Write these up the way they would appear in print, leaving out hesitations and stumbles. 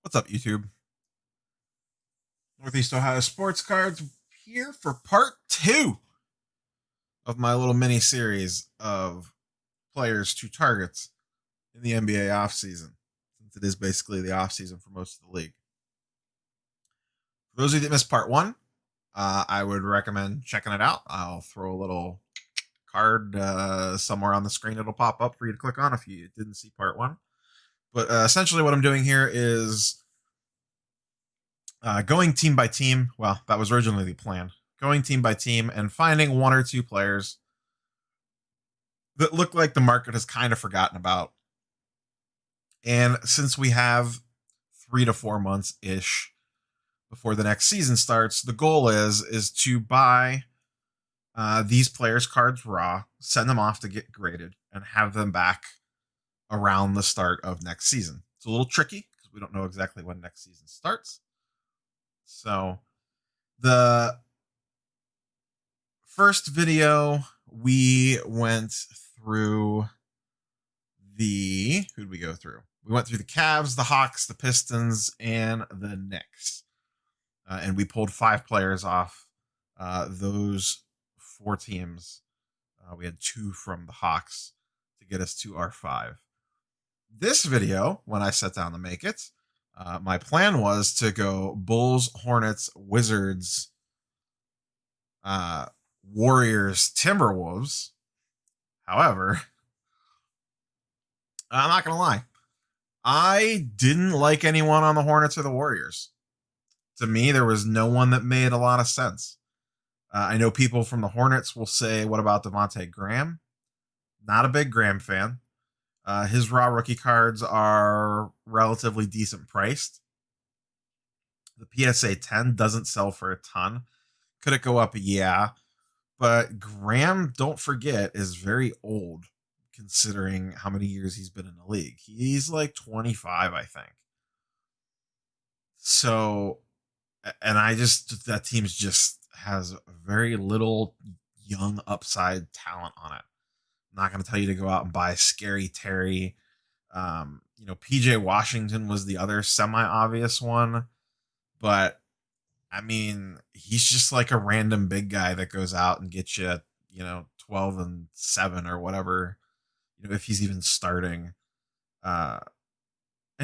What's up, YouTube? Northeast Ohio Sports Cards here for part 2 of my little mini series of players to targets in the NBA offseason, since it is basically the offseason for most of the league. For those of you that missed part 1, I would recommend checking it out. I'll throw a little card somewhere on the screen. It'll pop up for you to click on if you didn't see part 1. But essentially what I'm doing here is going team by team. Well, that was originally the plan. Going team by team and finding one or two players that look like the market has kind of forgotten about. And since we have 3 to 4 months ish before the next season starts, the goal is to buy these players' cards raw, send them off to get graded, and have them back around the start of next season. It's a little tricky because we don't know exactly when next season starts. So the first video, we went through who'd we go through? We went through the Cavs, the Hawks, the Pistons, and the Knicks. And we pulled 5 players off those 4 teams. We had 2 from the Hawks to get us to our 5. This video, when I sat down to make it, my plan was to go Bulls, Hornets, Wizards, Warriors, Timberwolves. However, I'm not going to lie. I didn't like anyone on the Hornets or the Warriors. To me, there was no one that made a lot of sense. I know people from the Hornets will say, what about Devontae Graham? Not a big Graham fan. His raw rookie cards are relatively decent priced. The PSA 10 doesn't sell for a ton. Could it go up? Yeah. But Graham, don't forget, is very old considering how many years he's been in the league. He's like 25, I think. So, and that team's just has very little young upside talent on it. I'm not going to tell you to go out and buy Scary Terry. PJ Washington was the other semi-obvious one. But, I mean, he's just like a random big guy that goes out and gets you, 12 and 7 or whatever, if he's even starting. And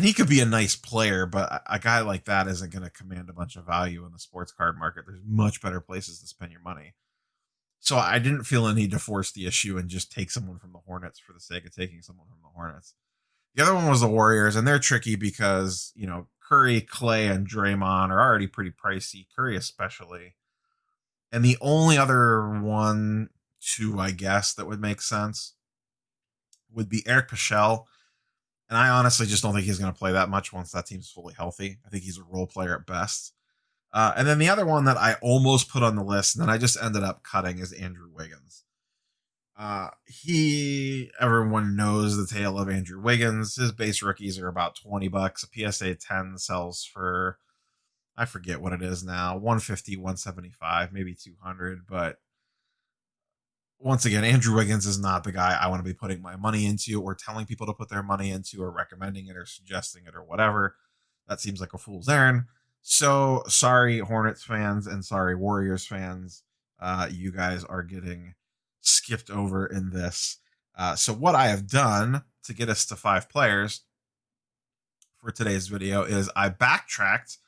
he could be a nice player, but a guy like that isn't going to command a bunch of value in the sports card market. There's much better places to spend your money. So I didn't feel a need to force the issue and just take someone from the Hornets for the sake of taking someone from the Hornets. The other one was the Warriors, and they're tricky because, Curry, Clay, and Draymond are already pretty pricey, Curry especially. And the only other one, two, I guess, that would make sense would be Eric Paschall. And I honestly just don't think he's going to play that much once that team's fully healthy. I think he's a role player at best. And then the other one that I almost put on the list, and then I just ended up cutting, is Andrew Wiggins. Everyone knows the tale of Andrew Wiggins. His base rookies are about $20. A PSA 10 sells for, I forget what it is now, 150, 175, maybe 200. But once again, Andrew Wiggins is not the guy I want to be putting my money into or telling people to put their money into or recommending it or suggesting it or whatever. That seems like a fool's errand. So sorry, Hornets fans, and sorry, Warriors fans. You guys are getting skipped over in this. So what I have done to get us to 5 players for today's video is I backtracked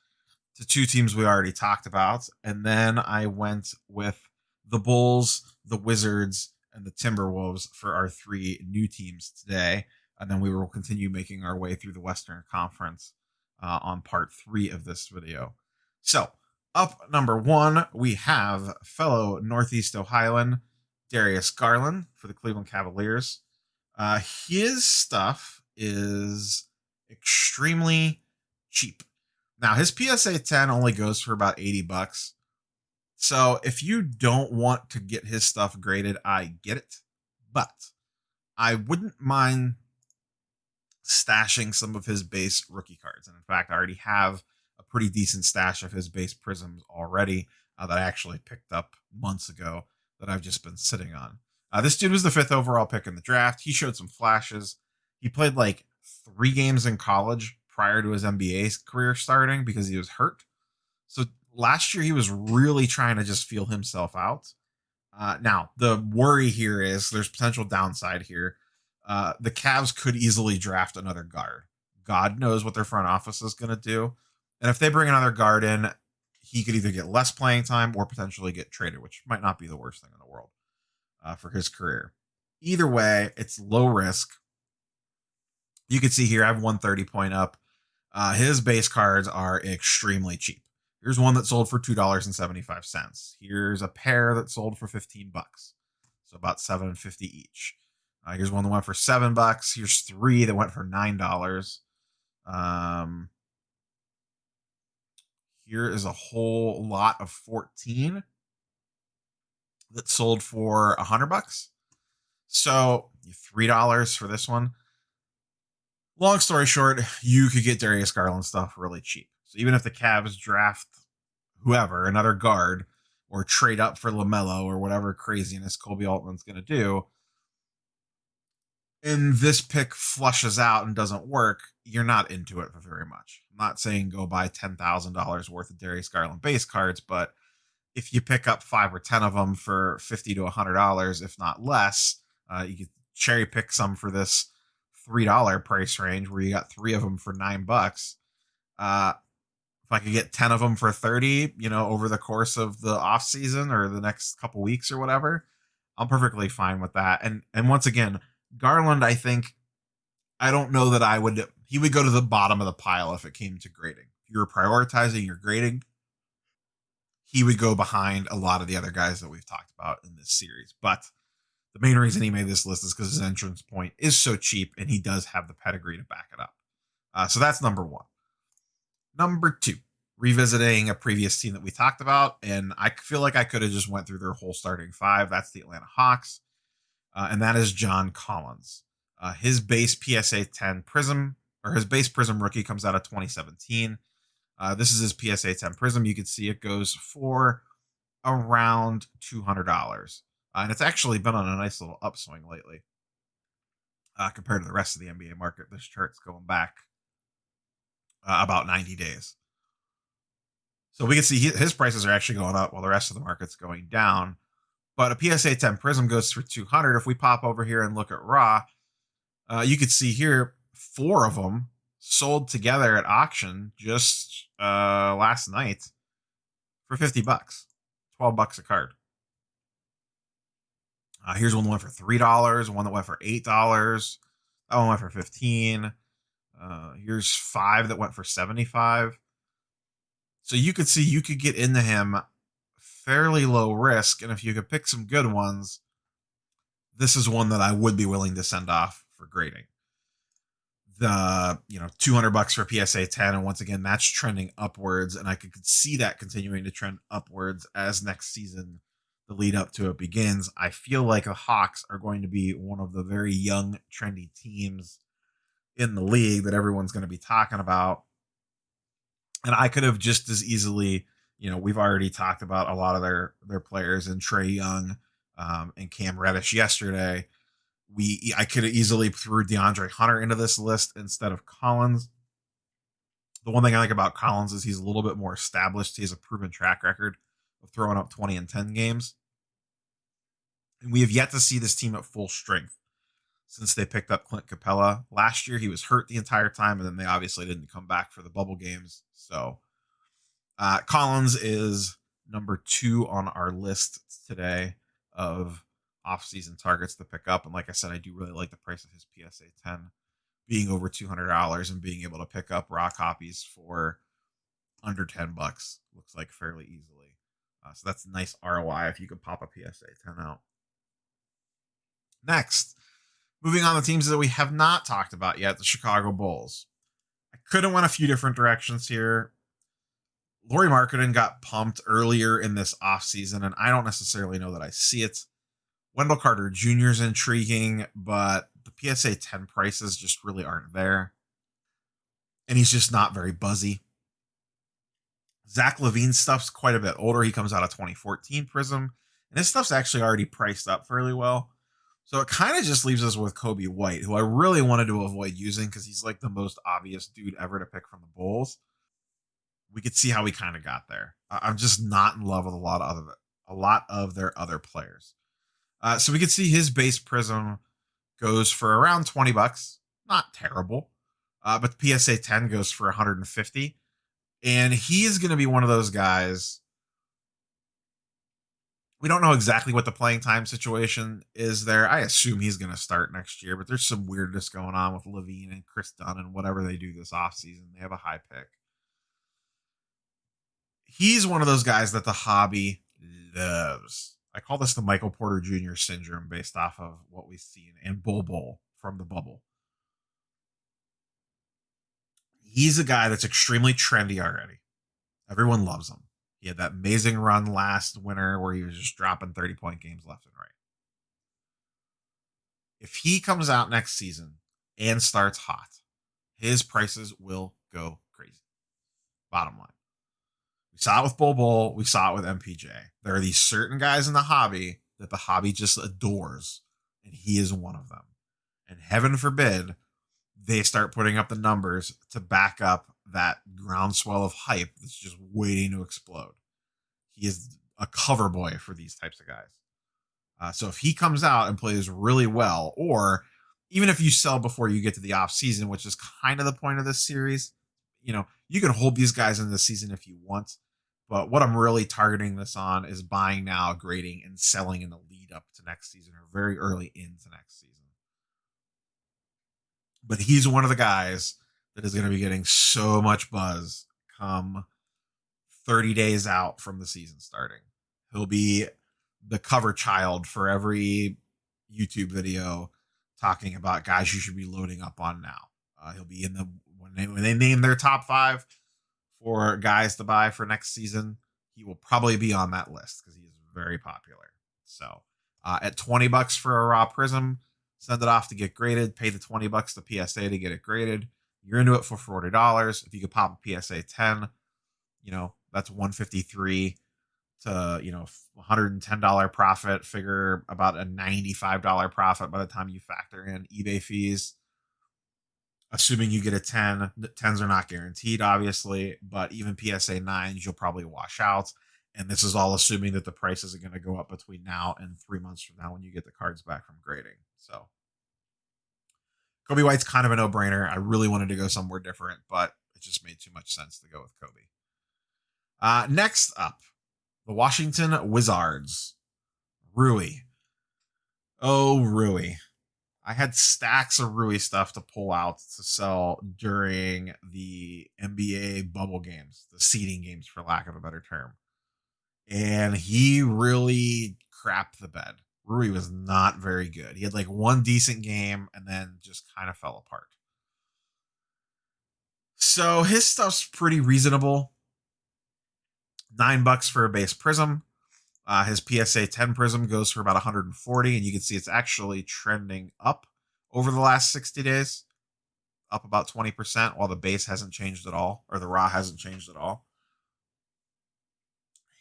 to 2 teams we already talked about, and then I went with the Bulls, the Wizards, and the Timberwolves for our 3 new teams today. And then we will continue making our way through the Western Conference on part 3 of this video. So, up number 1, we have fellow Northeast Ohioan Darius Garland for the Cleveland Cavaliers. His stuff is extremely cheap. Now, his PSA 10 only goes for about $80. So if you don't want to get his stuff graded, I get it. But I wouldn't mind stashing some of his base rookie cards. And in fact, I already have a pretty decent stash of his base prisms already that I actually picked up months ago that I've just been sitting on. This dude was the 5th overall pick in the draft. He showed some flashes. He played like 3 games in college prior to his NBA career starting because he was hurt. So last year he was really trying to just feel himself out. Now the worry here is there's potential downside here. The Cavs could easily draft another guard. God knows what their front office is going to do, and if they bring another guard in, he could either get less playing time or potentially get traded, which might not be the worst thing in the world for his career. Either way, it's low risk. You can see here I have 130 point up. His base cards are extremely cheap. Here's one that sold for $2.75. Here's a pair that sold for $15, so about $7.50 each. Here's one that went for $7. Here's three that went for $9. Here is a whole lot of 14 that sold for $100. So $3 for this one. Long story short, you could get Darius Garland stuff really cheap. So even if the Cavs draft whoever, another guard, or trade up for LaMelo or whatever craziness Kobe Altman's going to do, and this pick flushes out and doesn't work, you're not into it for very much. I'm not saying go buy $10,000 worth of Darius Garland base cards, but if you pick up 5 or 10 of them for $50 to $100, if not less, you could cherry pick some for this $3 price range where you got 3 of them for $9. If I could get 10 of them for 30, over the course of the off season or the next couple weeks or whatever, I'm perfectly fine with that. And once again, Garland, I don't know that he would go to the bottom of the pile if it came to grading. If you were prioritizing your grading, he would go behind a lot of the other guys that we've talked about in this series. But the main reason he made this list is because his entrance point is so cheap and he does have the pedigree to back it up. So that's number one. Number two, revisiting a previous team that we talked about, and I feel like I could have just went through their whole starting 5. That's the Atlanta Hawks, and that is John Collins. His base PSA 10 Prism, or his base Prism rookie, comes out of 2017. This is his PSA 10 Prism. You can see it goes for around $200. And it's actually been on a nice little upswing lately compared to the rest of the NBA market. This chart's going back about 90 days. So we can see his prices are actually going up while the rest of the market's going down. But a PSA 10 Prism goes for $200. If we pop over here and look at Raw, you can see here 4 of them sold together at auction just last night for $50, $12 a card. Here's one that went for $3, one that went for $8, that one went for $15. Here's 5 that went for $75. So you could see you could get into him fairly low risk, and if you could pick some good ones, this is one that I would be willing to send off for grading. The $200 for PSA 10, and once again that's trending upwards, and I could see that continuing to trend upwards as next season, the lead up to it, begins. I feel like the Hawks are going to be one of the very young, trendy teams in the league that everyone's going to be talking about. And I could have just as easily, we've already talked about a lot of their players, and Trae Young and Cam Reddish yesterday. I could have easily threw DeAndre Hunter into this list instead of Collins. The one thing I like about Collins is he's a little bit more established. He has a proven track record of throwing up 20 and 10 games. And we have yet to see this team at full strength since they picked up Clint Capella. Last year, he was hurt the entire time, and then they obviously didn't come back for the bubble games. So Collins is number 2 on our list today of off-season targets to pick up. And like I said, I do really like the price of his PSA 10 being over $200 and being able to pick up raw copies for under $10. Looks like fairly easily. So that's a nice ROI if you could pop a PSA 10 out. Next, moving on to teams that we have not talked about yet, the Chicago Bulls. I could have went a few different directions here. Lauri Markkanen got pumped earlier in this offseason, and I don't necessarily know that I see it. Wendell Carter Jr. is intriguing, but the PSA 10 prices just really aren't there. And he's just not very buzzy. Zach LaVine's stuff's quite a bit older. He comes out of 2014 Prism, and his stuff's actually already priced up fairly well. So it kind of just leaves us with Kobe White, who I really wanted to avoid using because he's like the most obvious dude ever to pick from the Bulls. We could see how we kind of got there. I'm just not in love with a lot of their other players. So we could see his base prism goes for around 20 bucks. Not terrible. But the PSA 10 goes for 150. And he is going to be one of those guys. We don't know exactly what the playing time situation is there. I assume he's going to start next year, but there's some weirdness going on with Levine and Chris Dunn and whatever they do this offseason. They have a high pick. He's one of those guys that the hobby loves. I call this the Michael Porter Jr. syndrome based off of what we've seen in Bull Bull from the bubble. He's a guy that's extremely trendy already. Everyone loves him. He had that amazing run last winter where he was just dropping 30-point games left and right. If he comes out next season and starts hot, his prices will go crazy. Bottom line. We saw it with Bull Bull. We saw it with MPJ. There are these certain guys in the hobby that the hobby just adores, and he is one of them. And heaven forbid they start putting up the numbers to back up that groundswell of hype that's just waiting to explode. He is a cover boy for these types of guys. So if he comes out and plays really well, or even if you sell before you get to the off season, which is kind of the point of this series, you can hold these guys in the season if you want. But what I'm really targeting this on is buying now, grading, and selling in the lead up to next season or very early into next season. But he's one of the guys that is going to be getting so much buzz come 30 days out from the season starting. He'll be the cover child for every YouTube video talking about guys you should be loading up on now. He'll be in the when they name their top 5 for guys to buy for next season. He will probably be on that list because he is very popular. So at 20 bucks for a raw prism, send it off to get graded. Pay the 20 bucks to PSA to get it graded. You're into it for $40. If you could pop a PSA 10, that's 153 to $110 profit. Figure about a $95 profit by the time you factor in eBay fees. Assuming you get a 10, the 10s are not guaranteed, obviously, but even PSA 9s you'll probably wash out. And this is all assuming that the prices are going to go up between now and 3 months from now when you get the cards back from grading. So Kobe White's kind of a no-brainer. I really wanted to go somewhere different, but it just made too much sense to go with Kobe. Next up, the Washington Wizards. Rui. Oh, Rui. I had stacks of Rui stuff to pull out to sell during the NBA bubble games, the seeding games, for lack of a better term. And he really crapped the bed. Rui was not very good. He had like one decent game and then just kind of fell apart. So his stuff's pretty reasonable. $9 for a base prism. His PSA 10 prism goes for about 140, and you can see it's actually trending up over the last 60 days, up about 20%, while the base hasn't changed at all, or the raw hasn't changed at all.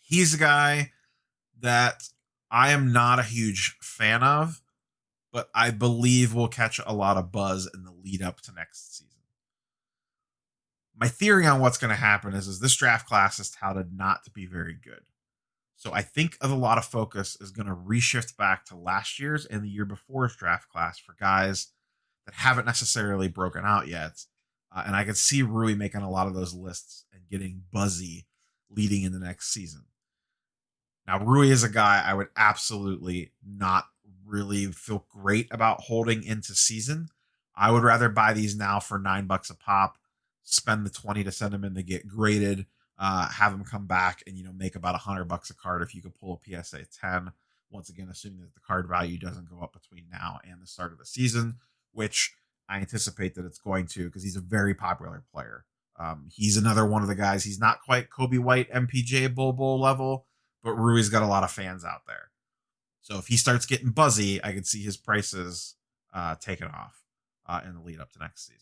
He's a guy that I am not a huge fan of, but I believe will catch a lot of buzz in the lead up to next season. My theory on what's going to happen is this draft class is touted not to be very good. So I think a lot of focus is going to reshift back to last year's and the year before's draft class for guys that haven't necessarily broken out yet. And I could see Rui making a lot of those lists and getting buzzy leading in the next season. Now, Rui is a guy I would absolutely not really feel great about holding into season. I would rather buy these now for $9 a pop, spend the 20 to send them in to get graded, have them come back and make about $100 a card if you could pull a PSA 10. Once again, assuming that the card value doesn't go up between now and the start of the season, which I anticipate that it's going to because he's a very popular player. He's another one of the guys. He's not quite Kobe White, MPJ, Bull Bull level, but Rui's got a lot of fans out there. So if he starts getting buzzy, I could see his prices taken off in the lead up to next season.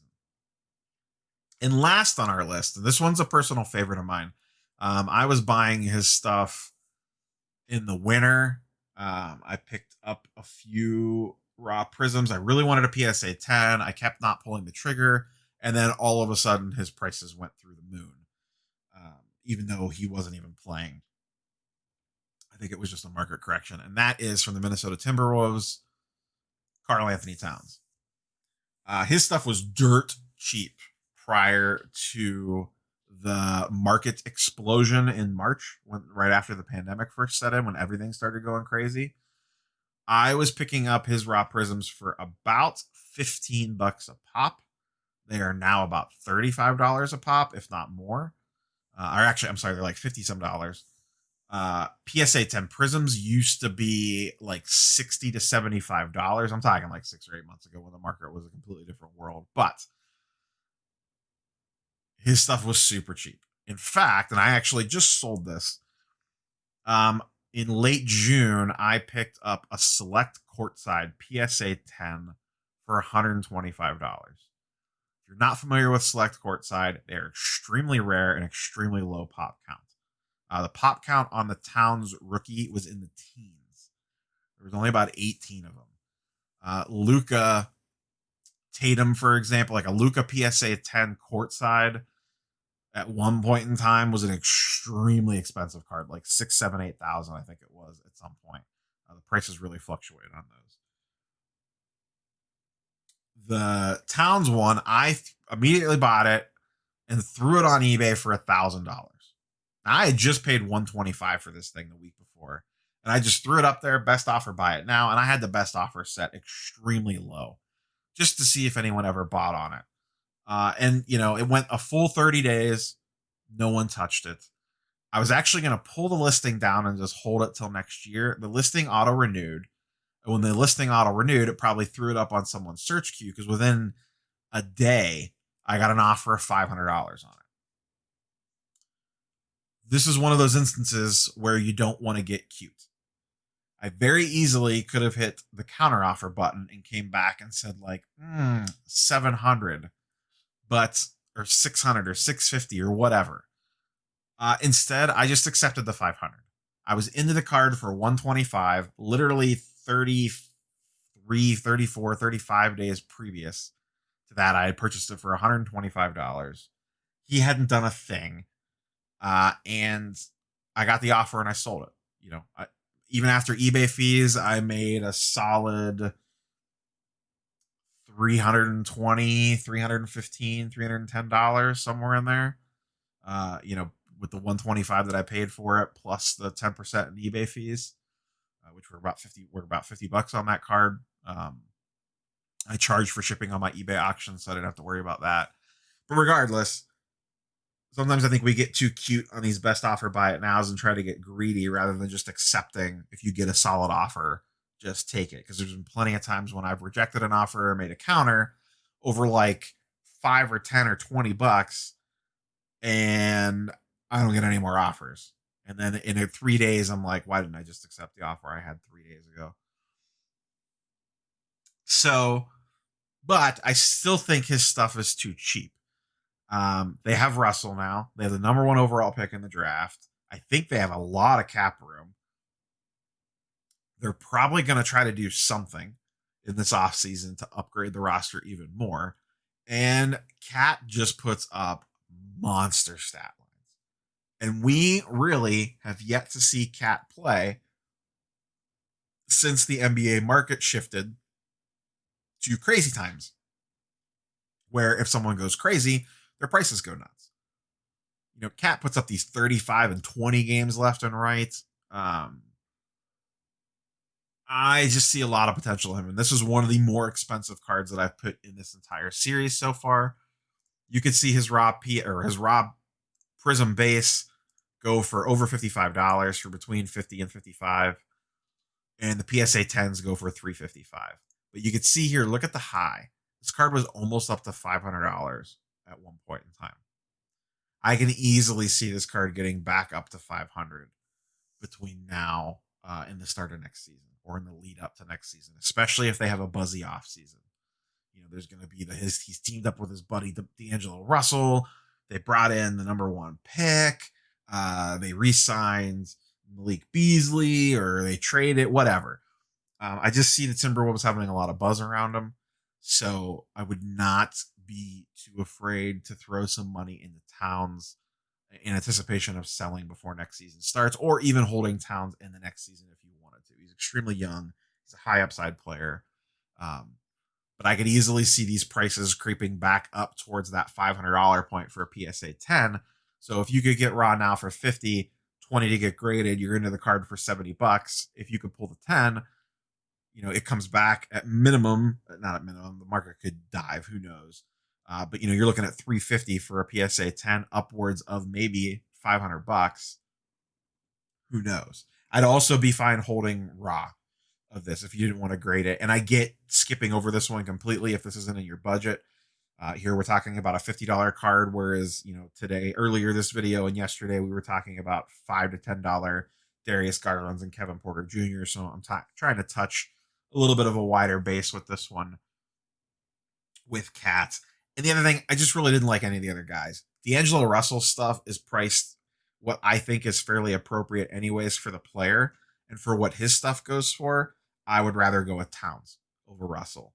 And last on our list, and this one's a personal favorite of mine. I was buying his stuff in the winter. I picked up a few raw prisms. I really wanted a PSA 10. I kept not pulling the trigger. And then all of a sudden, his prices went through the moon, even though he wasn't even playing. I think it was just a market correction. And that is from the Minnesota Timberwolves, KarlAnthony Towns. His stuff was dirt cheap prior to the market explosion in March, right after the pandemic first set in, when everything started going crazy. I was picking up his raw prisms for about $15 a pop. They are now about $35 a pop, if not more. Or actually, I'm sorry, they're like 50 some dollars. PSA 10 prisms used to be like $60 to $75. I'm talking like 6 or 8 months ago when the market was a completely different world. But his stuff was super cheap. In fact, and I actually just sold this. In late June, I picked up a select courtside PSA 10 for $125. If you're not familiar with select courtside, they're extremely rare and extremely low pop count. The pop count on the Towns rookie was in the teens. There was only about 18 of them. Luka Tatum, for example, like a Luka PSA 10 courtside at one point in time was an extremely expensive card, like 6, 7, 8,000, I think it was at some point. The prices really fluctuated on those. The Towns one, I immediately bought it and threw it on eBay for $1,000. I had just paid $125 for this thing the week before, and I just threw it up there, best offer, buy it now, and I had the best offer set extremely low, just to see if anyone ever bought on it. And it went a full 30 days. No one touched it. I was actually going to pull the listing down and just hold it till next year. The listing auto renewed. And when the listing auto renewed, it probably threw it up on someone's search queue because within a day, I got an offer of $500 on it. This is one of those instances where you don't want to get cute. I very easily could have hit the counter offer button and came back and said like, 700, or 600 or 650 or whatever. Instead, I just accepted the 500. I was into the card for 125, literally 33, 34, 35 days previous to that. I had purchased it for $125. He hadn't done a thing. And I got the offer and I sold it. Even after eBay fees, I made a solid $320, $315, $310, somewhere in there. With the $125 that I paid for it, plus the 10% in eBay fees, which were about $50 on that card. I charged for shipping on my eBay auction, so I didn't have to worry about that. But regardless, sometimes I think we get too cute on these best offer buy it nows and try to get greedy rather than just accepting if you get a solid offer, just take it. Because there's been plenty of times when I've rejected an offer or made a counter over like $5 or $10 or $20, and I don't get any more offers. And then in 3 days, I'm like, why didn't I just accept the offer I had 3 days ago? So, but I still think his stuff is too cheap. They have Russell now. They have the number 1 overall pick in the draft. I think they have a lot of cap room. They're probably going to try to do something in this offseason to upgrade the roster even more. And Cat just puts up monster stat lines. And we really have yet to see Cat play since the NBA market shifted to crazy times, where if someone goes crazy, their prices go nuts. Cat puts up these 35 and 20 games left and right. I just see a lot of potential in him. And this is one of the more expensive cards that I've put in this entire series so far. You could see his raw prism base go for over $55, for between $50 and $55. And the PSA 10s go for $355. But you could see here, look at the high. This card was almost up to $500 at one point in time. I can easily see this card getting back up to 500 between now and the start of next season, or in the lead up to next season, especially if they have a buzzy off season. There's going to be he's teamed up with his buddy D'Angelo Russell. They brought in the number 1 pick. They re-signed Malik Beasley, or they traded, whatever. I just see the Timberwolves having a lot of buzz around them, so I would not be too afraid to throw some money into Towns in anticipation of selling before next season starts, or even holding Towns in the next season if you wanted to. He's extremely young. He's a high upside player. Um, but I could easily see these prices creeping back up towards that $500 point for a PSA 10. So if you could get Raw now for 50, 20 to get graded, you're into the card for $70. If you could pull the 10, it comes back at minimum, not at minimum, the market could dive, who knows. But you're looking at 350 for a PSA 10, upwards of maybe $500. Who knows? I'd also be fine holding Raw of this if you didn't want to grade it. And I get skipping over this one completely if this isn't in your budget. Here we're talking about a $50 card, whereas earlier this video and yesterday we were talking about $5 to $10 Darius Garlands and Kevin Porter Jr. So I'm trying to touch a little bit of a wider base with this one with Cat. And the other thing, I just really didn't like any of the other guys. D'Angelo Russell stuff is priced what I think is fairly appropriate anyways for the player, and for what his stuff goes for, I would rather go with Towns over Russell,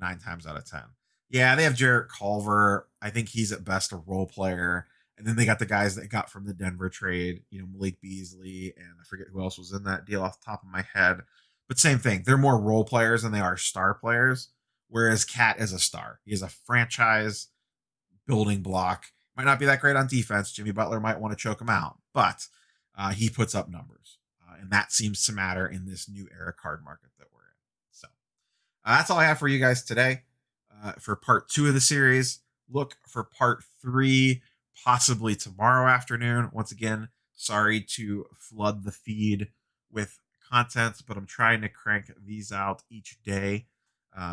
9 times out of 10. Yeah, they have Jarrett Culver. I think he's at best a role player. And then they got the guys that got from the Denver trade, Malik Beasley, and I forget who else was in that deal off the top of my head. But same thing. They're more role players than they are star players. Whereas Cat is a star. He is a franchise building block. Might not be that great on defense. Jimmy Butler might want to choke him out, but he puts up numbers. And that seems to matter in this new era card market that we're in. So that's all I have for you guys today. For part 2 of the series, look for part 3 possibly tomorrow afternoon. Once again, sorry to flood the feed with content, but I'm trying to crank these out each day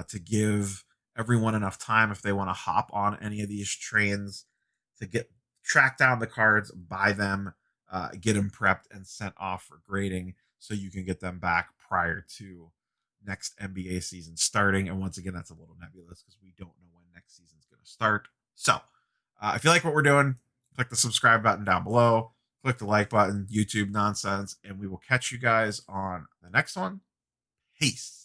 to give everyone enough time if they want to hop on any of these trains to track down the cards, buy them, get them prepped and sent off for grading so you can get them back prior to next NBA season starting. And once again, that's a little nebulous because we don't know when next season's going to start. So if you like what we're doing, click the subscribe button down below, click the like button, YouTube nonsense, and we will catch you guys on the next one. Peace.